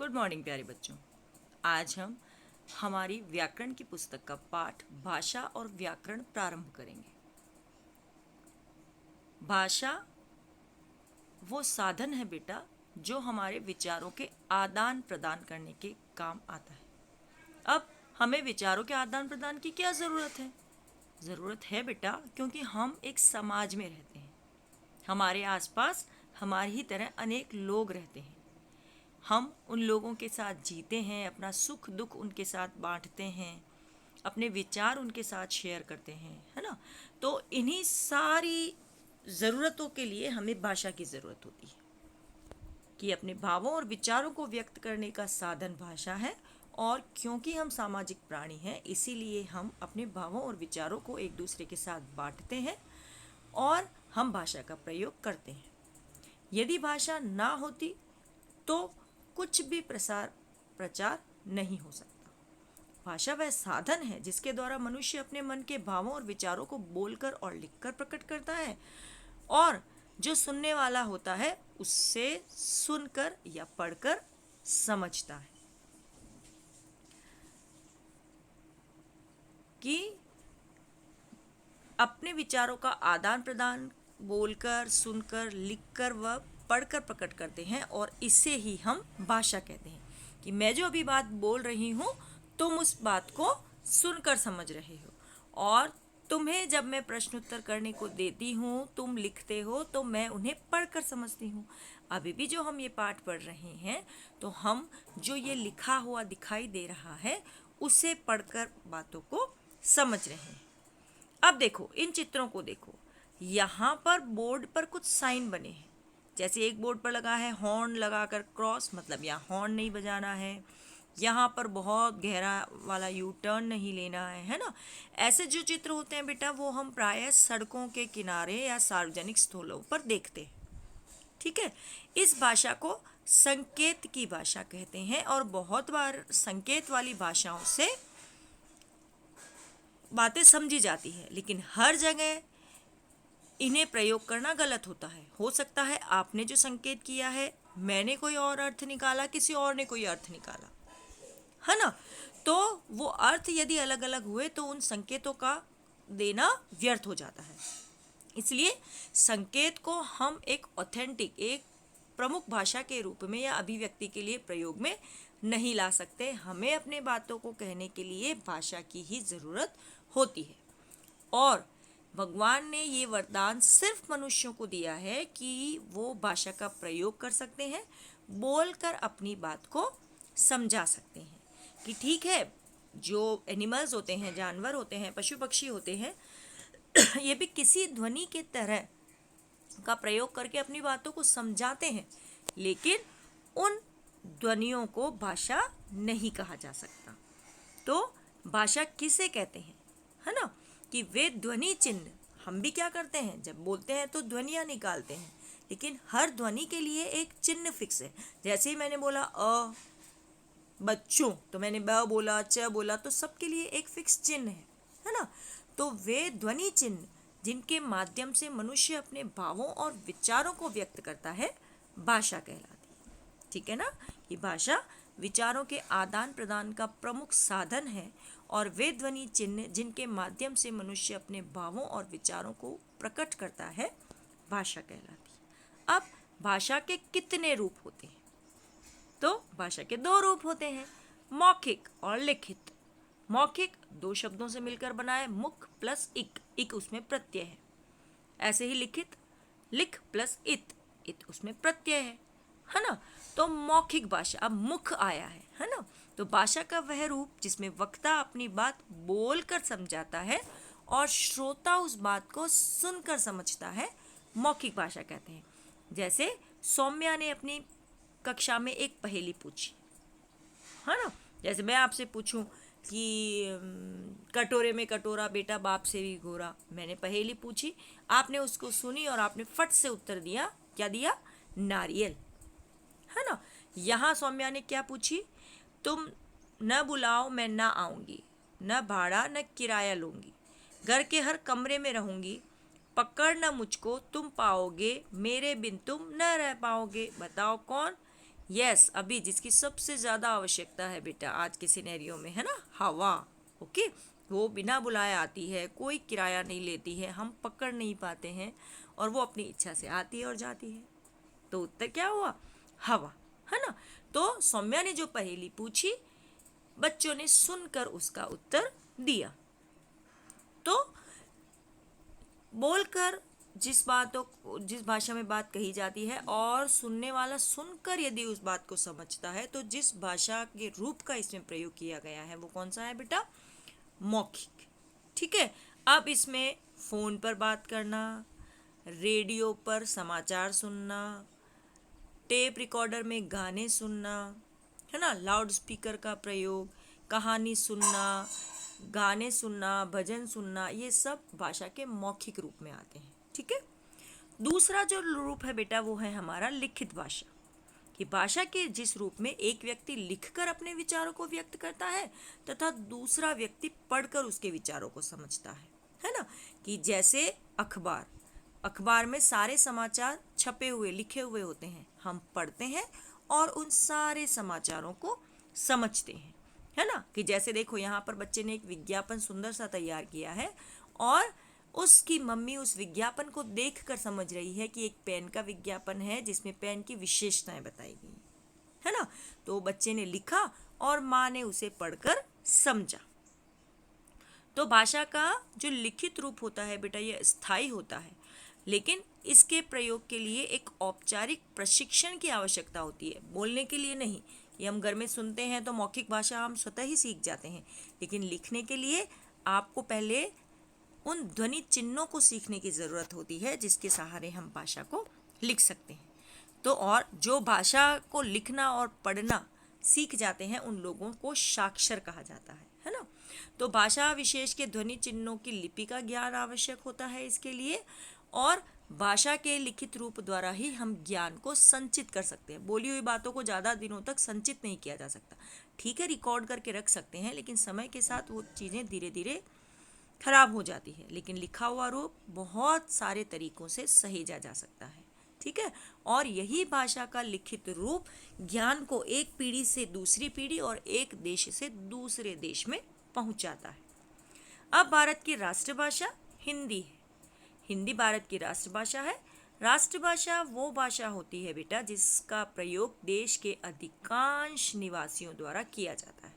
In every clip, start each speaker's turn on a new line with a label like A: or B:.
A: Good morning प्यारे बच्चों। आज हम हमारी व्याकरण की पुस्तक का पाठ भाषा और व्याकरण प्रारंभ करेंगे। भाषा वो साधन है बेटा जो हमारे विचारों के आदान प्रदान करने के काम आता है। अब हमें विचारों के आदान प्रदान की क्या ज़रूरत है? ज़रूरत है बेटा क्योंकि हम एक समाज में रहते हैं। हमारे आसपास हमारी ही तरह अनेक लोग रहते हैं। हम उन लोगों के साथ जीते हैं, अपना सुख दुख उनके साथ बांटते हैं, अपने विचार उनके साथ शेयर करते हैं, है ना। तो इन्हीं सारी ज़रूरतों के लिए हमें भाषा की ज़रूरत होती है कि अपने भावों और विचारों को व्यक्त करने का साधन भाषा है। और क्योंकि हम सामाजिक प्राणी हैं इसीलिए हम अपने भावों और विचारों को एक दूसरे के साथ बांटते हैं और हम भाषा का प्रयोग करते हैं। यदि भाषा ना होती तो कुछ भी प्रचार नहीं हो सकता। भाषा वह साधन है जिसके द्वारा मनुष्य अपने मन के भावों और विचारों को बोलकर और लिखकर प्रकट करता है और जो सुनने वाला होता है उससे सुनकर या पढ़कर समझता है कि अपने विचारों का आदान प्रदान बोलकर, सुनकर, लिखकर व पढ़कर प्रकट करते हैं और इसे ही हम भाषा कहते हैं कि मैं जो अभी बात बोल रही हूँ तुम उस बात को सुनकर समझ रहे हो और तुम्हें जब मैं प्रश्न उत्तर करने को देती हूँ तुम लिखते हो तो मैं उन्हें पढ़कर समझती हूँ। अभी भी जो हम ये पाठ पढ़ रहे हैं तो हम जो ये लिखा हुआ दिखाई दे रहा है उसे पढ़कर बातों को समझ रहे हैं। अब देखो इन चित्रों को देखो, यहाँ पर बोर्ड पर कुछ साइन बने हैं। जैसे एक बोर्ड पर लगा है हॉर्न लगाकर क्रॉस, मतलब यहाँ हॉर्न नहीं बजाना है, यहाँ पर बहुत गहरा वाला यू टर्न नहीं लेना है ना। ऐसे जो चित्र होते हैं बेटा वो हम प्रायः सड़कों के किनारे या सार्वजनिक स्थलों पर देखते हैं। ठीक है, इस भाषा को संकेत की भाषा कहते हैं और बहुत बार संकेत वाली भाषाओं से बातें समझी जाती है, लेकिन हर जगह इन्हें प्रयोग करना गलत होता है। हो सकता है आपने जो संकेत किया है मैंने कोई और अर्थ निकाला, किसी और ने कोई अर्थ निकाला, है ना। तो वो अर्थ यदि अलग अलग हुए तो उन संकेतों का देना व्यर्थ हो जाता है। इसलिए संकेत को हम एक ऑथेंटिक, एक प्रमुख भाषा के रूप में या अभिव्यक्ति के लिए प्रयोग में नहीं ला सकते। हमें अपने बातों को कहने के लिए भाषा की ही ज़रूरत होती है और भगवान ने ये वरदान सिर्फ मनुष्यों को दिया है कि वो भाषा का प्रयोग कर सकते हैं, बोलकर अपनी बात को समझा सकते हैं। कि ठीक है, जो एनिमल्स होते हैं, जानवर होते हैं, पशु पक्षी होते हैं ये भी किसी ध्वनि के तरह का प्रयोग करके अपनी बातों को समझाते हैं, लेकिन उन ध्वनियों को भाषा नहीं कहा जा सकता। तो भाषा किसे कहते हैं, है ना, कि वे ध्वनि चिन्ह। हम भी क्या करते हैं जब बोलते हैं तो ध्वनियाँ निकालते हैं, लेकिन हर ध्वनि के लिए एक चिन्ह फिक्स है। जैसे ही मैंने बोला बच्चों तो मैंने ब बोला, च बोला, तो सबके लिए एक फिक्स चिन्ह है ना। तो वे ध्वनि चिन्ह जिनके माध्यम से मनुष्य अपने भावों और विचारों को व्यक्त करता है भाषा कहलाती है। ठीक है ना, कि भाषा विचारों के आदान प्रदान का प्रमुख साधन है और वे ध्वनि चिन्ह जिनके माध्यम से मनुष्य अपने भावों और विचारों को प्रकट करता है भाषा कहलाती है। अब भाषा के कितने रूप होते हैं? तो भाषा के दो रूप होते हैं, मौखिक और लिखित। मौखिक दो शब्दों से मिलकर बना है, मुख प्लस इक उसमें प्रत्यय है। ऐसे ही लिखित, लिख प्लस इत उसमें प्रत्यय है ना। तो मौखिक भाषा, अब मुख आया है ना। तो भाषा का वह रूप जिसमें वक्ता अपनी बात बोलकर समझाता है और श्रोता उस बात को सुनकर समझता है, मौखिक भाषा कहते हैं। जैसे सौम्या ने अपनी कक्षा में एक पहेली पूछी, है ना। जैसे मैं आपसे पूछूं कि कटोरे में कटोरा बेटा बाप से भी गोरा, मैंने पहेली पूछी, आपने उसको सुनी और आपने फट से उत्तर दिया, क्या दिया? नारियल, है ना। यहाँ सौम्या ने क्या पूछी? तुम न बुलाओ मैं ना आऊँगी, न भाड़ा न किराया लूँगी, घर के हर कमरे में रहूँगी, पकड़ न मुझको तुम पाओगे, मेरे बिन तुम न रह पाओगे, बताओ कौन? यस, अभी जिसकी सबसे ज़्यादा आवश्यकता है बेटा आज के सिनेरियो में, है ना, हवा। ओके, वो बिना बुलाए आती है, कोई किराया नहीं लेती है, हम पकड़ नहीं पाते हैं, और वो अपनी इच्छा से आती है और जाती है। तो उत्तर क्या हुआ? हवा, है ना। तो सौम्या ने जो पहेली पूछी, बच्चों ने सुनकर उसका उत्तर दिया। तो बोलकर जिस भाषा में बात कही जाती है और सुनने वाला सुनकर यदि उस बात को समझता है, तो जिस भाषा के रूप का इसमें प्रयोग किया गया है वो कौन सा है बेटा? मौखिक। ठीक है। अब इसमें फोन पर बात करना, रेडियो पर समाचार सुनना, टेप रिकॉर्डर में गाने सुनना, है ना, लाउड स्पीकर का प्रयोग, कहानी सुनना, गाने सुनना, भजन सुनना, ये सब भाषा के मौखिक रूप में आते हैं। ठीक है। दूसरा जो रूप है बेटा वो है हमारा लिखित भाषा, कि भाषा के जिस रूप में एक व्यक्ति लिखकर अपने विचारों को व्यक्त करता है तथा दूसरा व्यक्ति पढ़कर उसके विचारों को समझता है ना। कि जैसे अखबार में सारे समाचार छपे हुए लिखे हुए होते हैं, हम पढ़ते हैं और उन सारे समाचारों को समझते हैं, है ना। कि जैसे देखो यहाँ पर बच्चे ने एक विज्ञापन सुंदर सा तैयार किया है और उसकी मम्मी उस विज्ञापन को देखकर समझ रही है कि एक पेन का विज्ञापन है जिसमें पेन की विशेषताएं बताई गई, है ना। तो बच्चे ने लिखा और माँ ने उसे पढ़कर समझा। तो भाषा का जो लिखित रूप होता है बेटा ये स्थायी होता है, लेकिन इसके प्रयोग के लिए एक औपचारिक प्रशिक्षण की आवश्यकता होती है, बोलने के लिए नहीं। ये हम घर में सुनते हैं तो मौखिक भाषा हम स्वतः ही सीख जाते हैं, लेकिन लिखने के लिए आपको पहले उन ध्वनि चिन्हों को सीखने की ज़रूरत होती है जिसके सहारे हम भाषा को लिख सकते हैं। तो और जो भाषा को लिखना और पढ़ना सीख जाते हैं उन लोगों को साक्षर कहा जाता है ना। तो भाषा विशेष के ध्वनि चिन्हों की लिपि का ज्ञान आवश्यक होता है इसके लिए, और भाषा के लिखित रूप द्वारा ही हम ज्ञान को संचित कर सकते हैं। बोली हुई बातों को ज़्यादा दिनों तक संचित नहीं किया जा सकता। ठीक है, रिकॉर्ड करके रख सकते हैं, लेकिन समय के साथ वो चीज़ें धीरे धीरे खराब हो जाती है, लेकिन लिखा हुआ रूप बहुत सारे तरीकों से सहेजा जा सकता है। ठीक है, और यही भाषा का लिखित रूप ज्ञान को एक पीढ़ी से दूसरी पीढ़ी और एक देश से दूसरे देश में पहुंचाता है। अब भारत की राष्ट्रभाषा हिंदी है। हिंदी भारत की राष्ट्रभाषा है। राष्ट्रभाषा वो भाषा होती है बेटा जिसका प्रयोग देश के अधिकांश निवासियों द्वारा किया जाता है।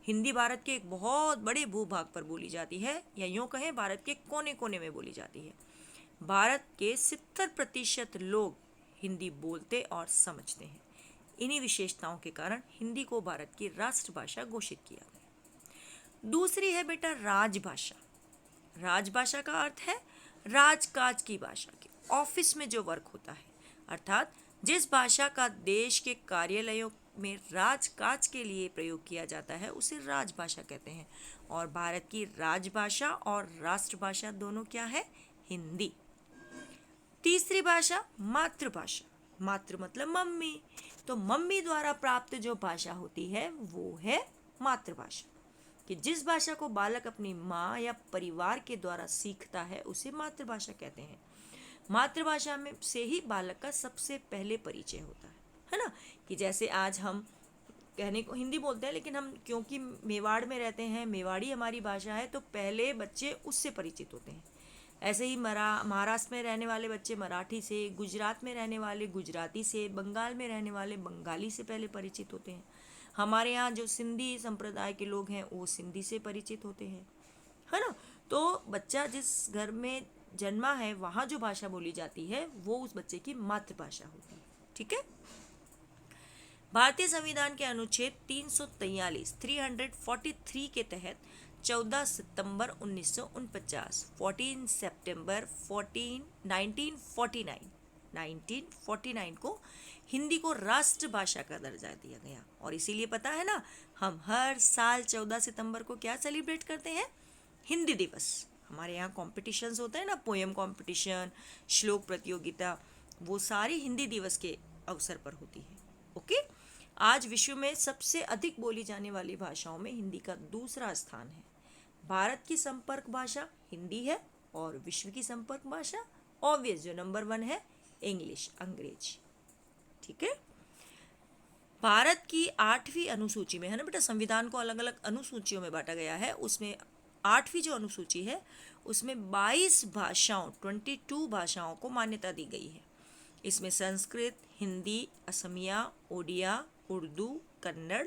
A: हिंदी भारत के एक बहुत बड़े भूभाग पर बोली जाती है, या यूँ कहें भारत के कोने कोने में बोली जाती है। भारत के 70% लोग हिंदी बोलते और समझते हैं। इन्हीं विशेषताओं के कारण हिंदी को भारत की राष्ट्रभाषा घोषित किया गया। दूसरी है बेटा राजभाषा। राजभाषा का अर्थ है राजकाज की भाषा की, ऑफिस में जो वर्क होता है, अर्थात जिस भाषा का देश के कार्यालयों में राजकाज के लिए प्रयोग किया जाता है उसे राजभाषा कहते हैं। और भारत की राजभाषा और राष्ट्रभाषा दोनों क्या है? हिंदी। तीसरी भाषा मातृभाषा। मातृ मतलब मम्मी, तो मम्मी द्वारा प्राप्त जो भाषा होती है वो है मातृभाषा। कि जिस भाषा को बालक अपनी माँ या परिवार के द्वारा सीखता है उसे मातृभाषा कहते हैं। मातृभाषा में से ही बालक का सबसे पहले परिचय होता है ना। कि जैसे आज हम कहने को हिंदी बोलते हैं, लेकिन हम क्योंकि मेवाड़ में रहते हैं, मेवाड़ी हमारी भाषा है, तो पहले बच्चे उससे परिचित होते हैं। ऐसे ही महाराष्ट्र में रहने वाले बच्चे मराठी से, गुजरात में रहने वाले गुजराती से, बंगाल में रहने वाले बंगाली से पहले परिचित होते हैं। हमारे यहाँ जो सिंधी संप्रदाय के लोग हैं वो सिंधी से परिचित होते हैं, है ना। तो बच्चा जिस घर में जन्मा है वहाँ जो भाषा बोली जाती है वो उस बच्चे की मातृभाषा होती है। ठीक है। भारतीय संविधान के अनुच्छेद 343 के तहत 14 सितंबर 1949 14 सितंबर 1949 को हिंदी को राष्ट्रभाषा का दर्जा दिया गया। और इसीलिए पता है ना, हम हर साल 14 सितंबर को क्या सेलिब्रेट करते हैं? हिंदी दिवस। हमारे यहाँ कॉम्पिटिशन्स होते हैं ना, पोएम कॉम्पिटिशन, श्लोक प्रतियोगिता, वो सारी हिंदी दिवस के अवसर पर होती है। ओके। आज विश्व में सबसे अधिक बोली जाने वाली भाषाओं में हिंदी का दूसरा स्थान है। भारत की संपर्क भाषा हिंदी है और विश्व की संपर्क भाषा ऑब्वियस जो नंबर 1 है इंग्लिश, अंग्रेजी। ठीक है। भारत की 8वीं अनुसूची में, है ना बेटा, संविधान को अलग अलग अनुसूचियों में बांटा गया है, उसमें 8वीं जो अनुसूची है उसमें 22 भाषाओं 22 भाषाओं को मान्यता दी गई है। इसमें संस्कृत, हिंदी, असमिया, ओडिया, उर्दू, कन्नड़,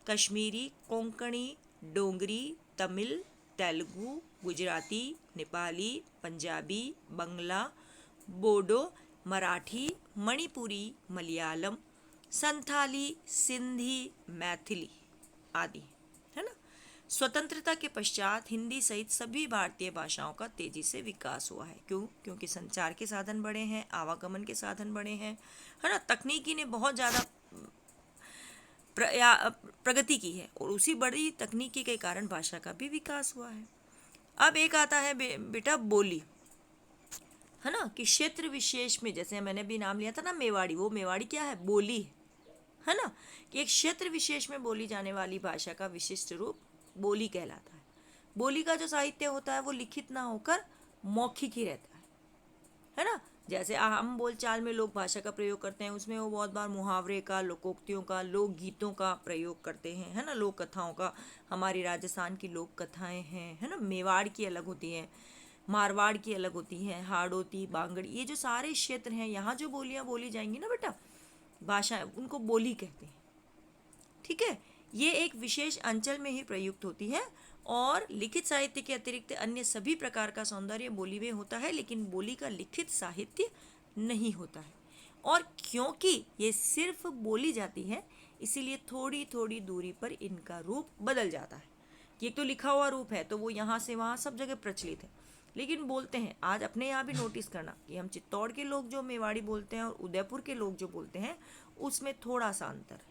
A: कश्मीरी, कोंकणी, डोगरी, तमिल, तेलुगु, गुजराती, नेपाली, पंजाबी, बंगला, बोडो, मराठी, मणिपुरी, मलयालम, संथाली, सिंधी, मैथिली आदि, है ना। स्वतंत्रता के पश्चात हिंदी सहित सभी भारतीय भाषाओं का तेजी से विकास हुआ है। क्यों? क्योंकि संचार के साधन बढ़े हैं, आवागमन के साधन बढ़े हैं, है ना। तकनीकी ने बहुत ज़्यादा प्रगति की है और उसी बड़ी तकनीकी के कारण भाषा का भी विकास हुआ है। अब एक आता है बेटा बोली, है ना, कि क्षेत्र विशेष में, जैसे मैंने भी नाम लिया था ना मेवाड़ी, वो मेवाड़ी क्या है? बोली है ना, कि एक क्षेत्र विशेष में बोली जाने वाली भाषा का विशिष्ट रूप बोली कहलाता है। बोली का जो साहित्य होता है वो लिखित ना होकर मौखिक ही रहता है ना। जैसे हम बोलचाल में लोग भाषा का प्रयोग करते हैं, उसमें वो बहुत बार मुहावरे का, लोकोक्तियों का, लोकगीतों का प्रयोग करते हैं, है ना, लोक कथाओं का। हमारी राजस्थान की लोक कथाएं हैं, है ना, मेवाड़ की अलग होती हैं, मारवाड़ की अलग होती हैं, हाड़ौती, बांगड़ी, ये जो सारे क्षेत्र हैं, यहाँ जो बोलियाँ बोली जाएंगी ना बेटा, भाषा, उनको बोली कहते हैं। ठीक है, ये एक विशेष अंचल में ही प्रयुक्त होती है और लिखित साहित्य के अतिरिक्त अन्य सभी प्रकार का सौंदर्य बोली में होता है, लेकिन बोली का लिखित साहित्य नहीं होता है। और क्योंकि ये सिर्फ बोली जाती है, इसीलिए थोड़ी थोड़ी दूरी पर इनका रूप बदल जाता है। ये तो लिखा हुआ रूप है तो वो यहाँ से वहाँ सब जगह प्रचलित है, लेकिन बोलते हैं, आज अपने यहाँ भी नोटिस करना कि हम चित्तौड़ के लोग जो मेवाड़ी बोलते हैं और उदयपुर के लोग जो बोलते हैं उसमें थोड़ा सा अंतर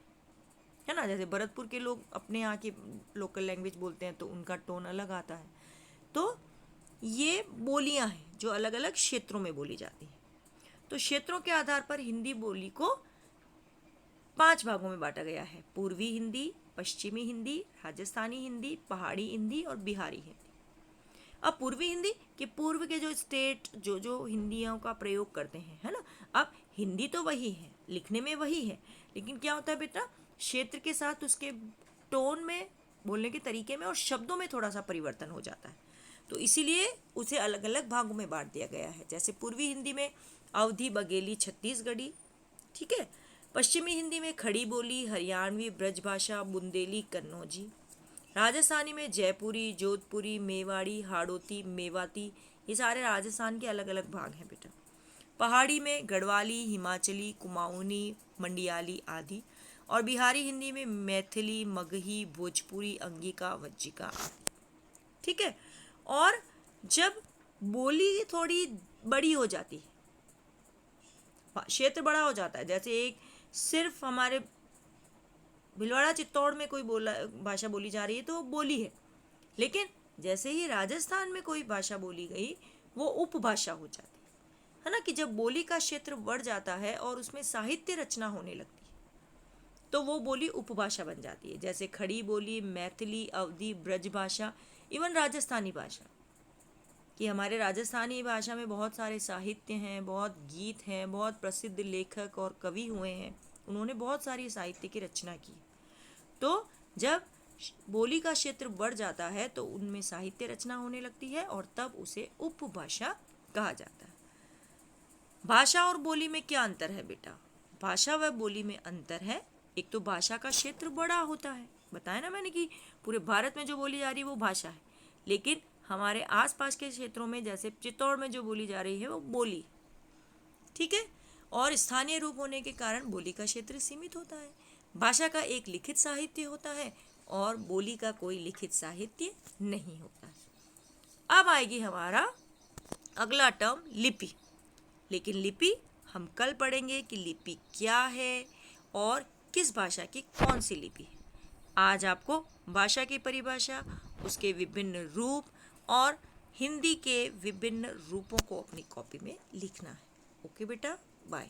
A: है ना। जैसे भरतपुर के लोग अपने यहाँ की लोकल लैंग्वेज बोलते हैं तो उनका टोन अलग आता है। तो ये बोलियाँ हैं जो अलग अलग क्षेत्रों में बोली जाती हैं। तो क्षेत्रों के आधार पर हिंदी बोली को 5 भागों में बांटा गया है: पूर्वी हिंदी, पश्चिमी हिंदी, राजस्थानी हिंदी, पहाड़ी हिंदी और बिहारी हिंदी। अब पूर्वी हिंदी के पूर्व के जो स्टेट जो हिंदियों का प्रयोग करते हैं, है ना। अब हिंदी तो वही है, लिखने में वही है, लेकिन क्या होता है बेटा, क्षेत्र के साथ उसके टोन में, बोलने के तरीके में और शब्दों में थोड़ा सा परिवर्तन हो जाता है। तो इसीलिए उसे अलग अलग भागों में बांट दिया गया है। जैसे पूर्वी हिंदी में अवधी, बघेली, छत्तीसगढ़ी, ठीक है। पश्चिमी हिंदी में खड़ी बोली, हरियाणवी, ब्रजभाषा, बुंदेली, कन्नौजी। राजस्थानी में जयपुरी, जोधपुरी, मेवाड़ी, हाड़ौती, मेवाती, ये सारे राजस्थान के अलग अलग भाग हैं बेटा। पहाड़ी में गढ़वाली, हिमाचली, कुमाऊनी, मंडियाली आदि। और बिहारी हिंदी में मैथिली, मगही, भोजपुरी, अंगिका, वज्जिका आदि। ठीक है। और जब बोली थोड़ी बड़ी हो जाती है, क्षेत्र बड़ा हो जाता है, जैसे एक सिर्फ हमारे भीलवाड़ा चित्तौड़ में कोई भाषा बोली जा रही है तो वो बोली है, लेकिन जैसे ही राजस्थान में कोई भाषा बोली गई वो उपभाषा हो जाती है ना। कि जब बोली का क्षेत्र बढ़ जाता है और उसमें साहित्य रचना होने लगती है तो वो बोली उपभाषा बन जाती है। जैसे खड़ी बोली, मैथिली, अवधी, ब्रजभाषा, इवन राजस्थानी भाषा, कि हमारे राजस्थानी भाषा में बहुत सारे साहित्य हैं, बहुत गीत हैं, बहुत प्रसिद्ध लेखक और कवि हुए हैं, उन्होंने बहुत सारी साहित्य की रचना की। तो जब बोली का क्षेत्र बढ़ जाता है तो उनमें साहित्य रचना होने लगती है और तब उसे उपभाषा कहा जाता है। भाषा और बोली में क्या अंतर है बेटा? भाषा व बोली में अंतर है, एक तो भाषा का क्षेत्र बड़ा होता है, बताया ना मैंने कि पूरे भारत में जो बोली जा रही है वो भाषा है, लेकिन हमारे आसपास के क्षेत्रों में जैसे चित्तौड़ में जो बोली जा रही है वो बोली, ठीक है। और स्थानीय रूप होने के कारण बोली का क्षेत्र सीमित होता है। भाषा का एक लिखित साहित्य होता है और बोली का कोई लिखित साहित्य नहीं होता है। अब आएगी हमारा अगला टर्म लिपि, लेकिन लिपि हम कल पढ़ेंगे कि लिपि क्या है और किस भाषा की कौन सी लिपि है। आज आपको भाषा की परिभाषा, उसके विभिन्न रूप और हिंदी के विभिन्न रूपों को अपनी कॉपी में लिखना है। ओके बेटा, बाय।